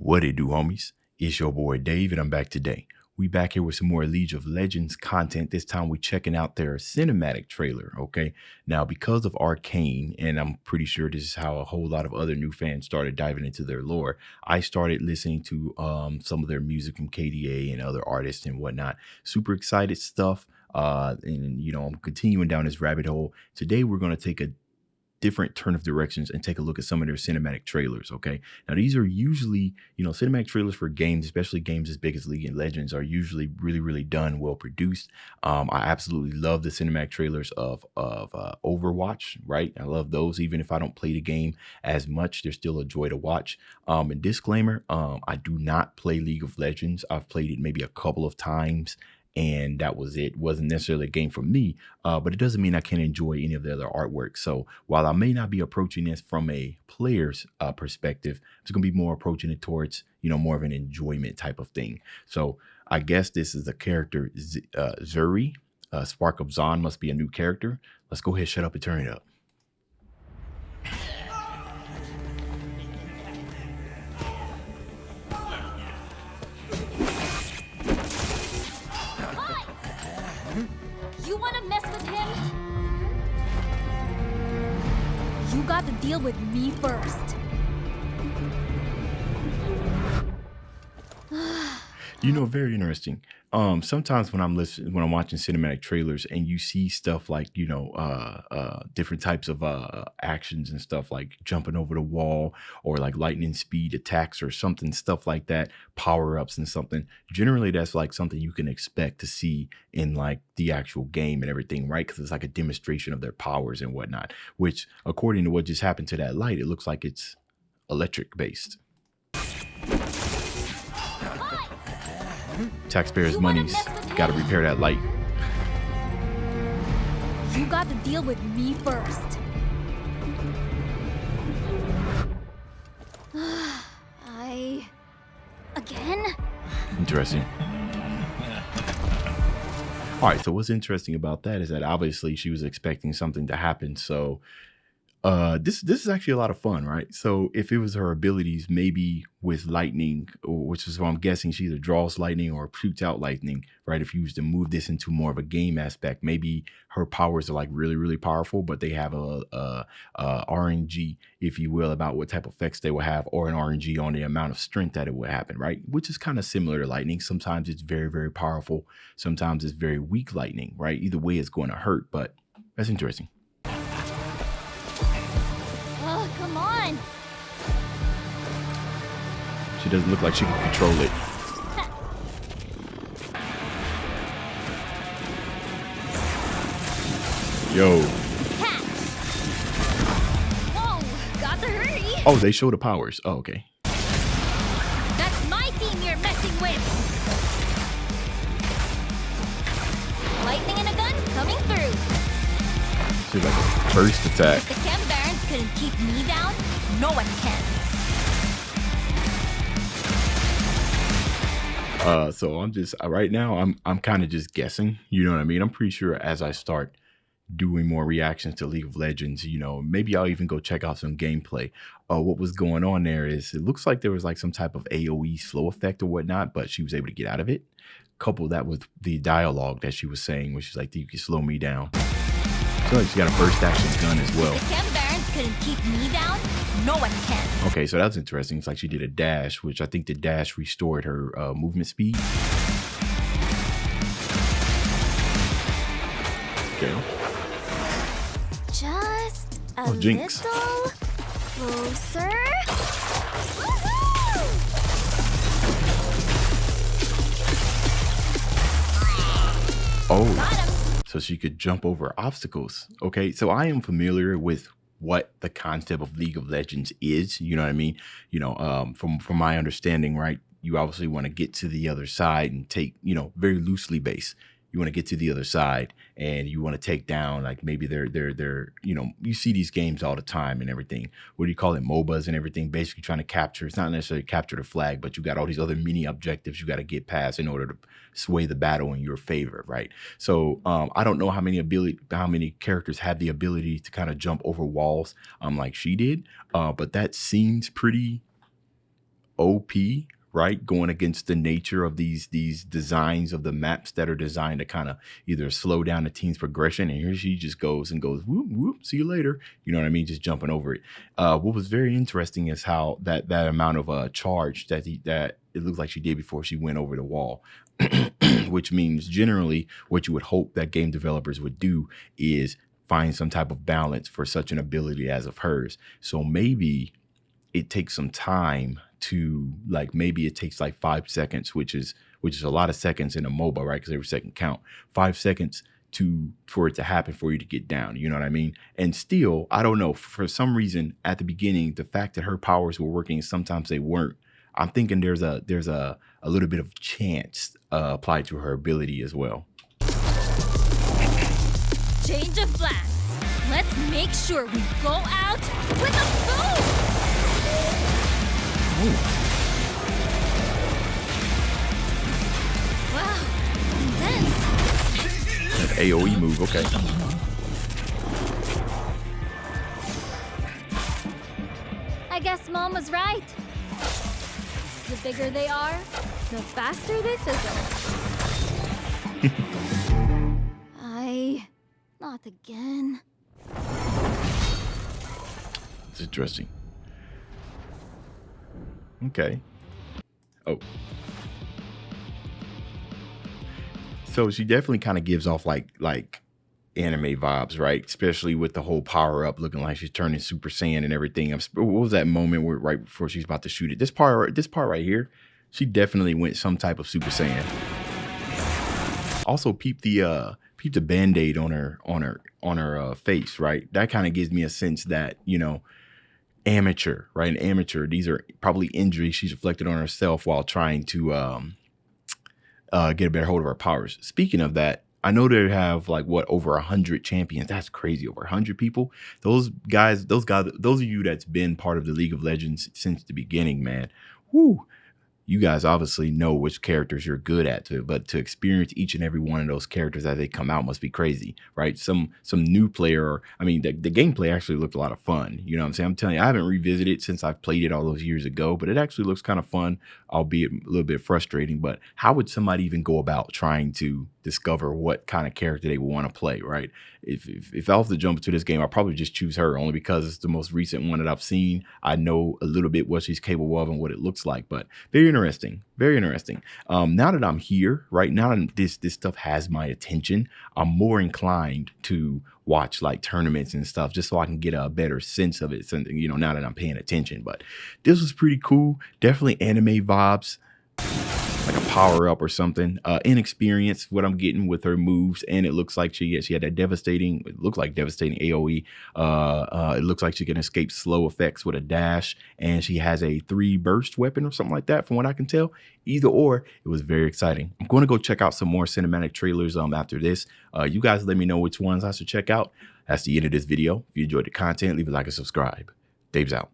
What it do, homies? It's your boy Dave, and I'm back today. We back here with some more League of Legends content. This time we checking out their cinematic trailer, okay? Now, because of Arcane, and I'm pretty sure this is how a whole lot of other new fans started diving into their lore, I started listening to some of their music from KDA and other artists and whatnot. Super excited stuff. And I'm continuing down this rabbit hole. Today, we're going to take a different turn of directions and take a look at some of their cinematic trailers. Okay, now these are usually, cinematic trailers for games, especially games as big as League of Legends, are usually really done, well produced. I absolutely love the cinematic trailers of Overwatch, right? I love those. Even if I don't play the game as much, they're still a joy to watch. And disclaimer, I do not play League of Legends. I've played it maybe a couple of times, and that was it. Wasn't necessarily a game for me, but it doesn't mean I can't enjoy any of the other artwork. So while I may not be approaching this from a player's perspective, I'm just going to be more approaching it towards, more of an enjoyment type of thing. So I guess this is the character Zeri. Spark of Zaun must be a new character. Let's go ahead, shut up, and turn it up. You want to mess with him? You got to deal with me first. Very interesting. Sometimes when I'm watching cinematic trailers and you see stuff like, different types of actions and stuff like jumping over the wall or like lightning speed attacks or stuff like that, power-ups and something. Generally, that's like something you can expect to see in like the actual game and everything, right? Because it's like a demonstration of their powers and whatnot, which according to what just happened to that light, it looks like it's electric based. Taxpayers' money's got to repair that light. You got to deal with me first. Again? Interesting. All right, so what's interesting about that is that obviously she was expecting something to happen. So this is actually a lot of fun, right? So if it was her abilities, maybe with lightning, which is what I'm guessing, she either draws lightning or shoots out lightning, right? If you used to move this into more of a game aspect, maybe her powers are like really powerful, but they have a RNG, if you will, about what type of effects they will have, or an RNG on the amount of strength that it will happen, right? Which is kind of similar to lightning. Sometimes it's very powerful. Sometimes it's very weak lightning, right? Either way, it's going to hurt, but that's interesting. Come on. She doesn't look like she can control it. Yo. Catch. Whoa, got to hurry. Oh, they show the powers. Oh, okay. That's my team you're messing with. Lightning in a gun coming through. She's like a burst attack. If the Chem Barons couldn't keep me down, no one can. So I'm just right now I'm kind of just guessing, you know what I mean? I'm pretty sure as I start doing more reactions to League of Legends, maybe I'll even go check out some gameplay. What was going on there is it looks like there was like some type of AoE slow effect or whatnot, but she was able to get out of it. Couple that with the dialogue that she was saying, which is like, you can slow me down. So like she got a burst action gun as well. If the Chem Barons couldn't keep me down, no one can. Okay, so that's interesting. It's like she did a dash, which I think the dash restored her movement speed. Okay. Just a Jinx. little closer. Oh. Got him. So she could jump over obstacles. Okay, so I am familiar with what the concept of League of Legends is. You know what I mean? From my understanding, right? You obviously want to get to the other side and take, very loosely based. You want to get to the other side and you want to take down, like maybe they're you see these games all the time and everything. What do you call it? MOBAs and everything, basically trying to capture. It's not necessarily capture the flag, but you got all these other mini objectives you got to get past in order to sway the battle in your favor, right? So I don't know how many characters have the ability to kind of jump over walls like she did, but that seems pretty OP, right? Going against the nature of these designs of the maps that are designed to kind of either slow down the team's progression. And here she just goes and goes, whoop, whoop, see you later. You know what I mean? Just jumping over it. What was very interesting is how that amount of charge that it looked like she did before she went over the wall. Which means generally what you would hope that game developers would do is find some type of balance for such an ability as of hers. So maybe it takes some time to, like, maybe it takes like 5 seconds, which is a lot of seconds in a MOBA, right? Because every second count. 5 seconds for it to happen for you to get down. You know what I mean? And still, I don't know, for some reason at the beginning, the fact that her powers were working, sometimes they weren't. I'm thinking there's a little bit of chance applied to her ability as well. Change of plans. Let's make sure we go out with a boom! Wow, intense. An AoE move, okay. I guess Mom was right. The bigger they are, the faster they fizzle. Not again. It's interesting. Okay. Oh. So she definitely kind of gives off like anime vibes, right? Especially with the whole power up, looking like she's turning Super Saiyan and everything. What was that moment where right before she's about to shoot it? This part right here, she definitely went some type of Super Saiyan. Also, peep the Band-Aid on her face, right? That kind of gives me a sense that, you know, amateur, right? An amateur. These are probably injuries she's inflicted on herself while trying to get a better hold of her powers. Speaking of that, I know they have like over 100 champions. That's crazy. Over 100 people. Those of you that's been part of the League of Legends since the beginning, man. Whoo. You guys obviously know which characters you're good at, but to experience each and every one of those characters as they come out must be crazy, right? Some new player, I mean, the gameplay actually looked a lot of fun. You know what I'm saying? I'm telling you, I haven't revisited since I've played it all those years ago, but it actually looks kind of fun, albeit a little bit frustrating. But how would somebody even go about trying to discover what kind of character they would want to play, right? If I was to jump into this game, I'd probably just choose her only because it's the most recent one that I've seen. I know a little bit what she's capable of and what it looks like, but very interesting. Very interesting. Now that I'm here, right, now that this stuff has my attention, I'm more inclined to watch like tournaments and stuff just so I can get a better sense of it. So, you know, now that I'm paying attention, but this was pretty cool. Definitely anime vibes. Like a power up or something. Inexperience, what I'm getting with her moves, and it looks like she had that devastating. It looks like devastating AOE. It looks like she can escape slow effects with a dash, and she has a 3 burst weapon or something like that. From what I can tell, either or, it was very exciting. I'm going to go check out some more cinematic trailers after this. You guys let me know which ones I should check out. That's the end of this video. If you enjoyed the content, leave a like and subscribe. Dave's out.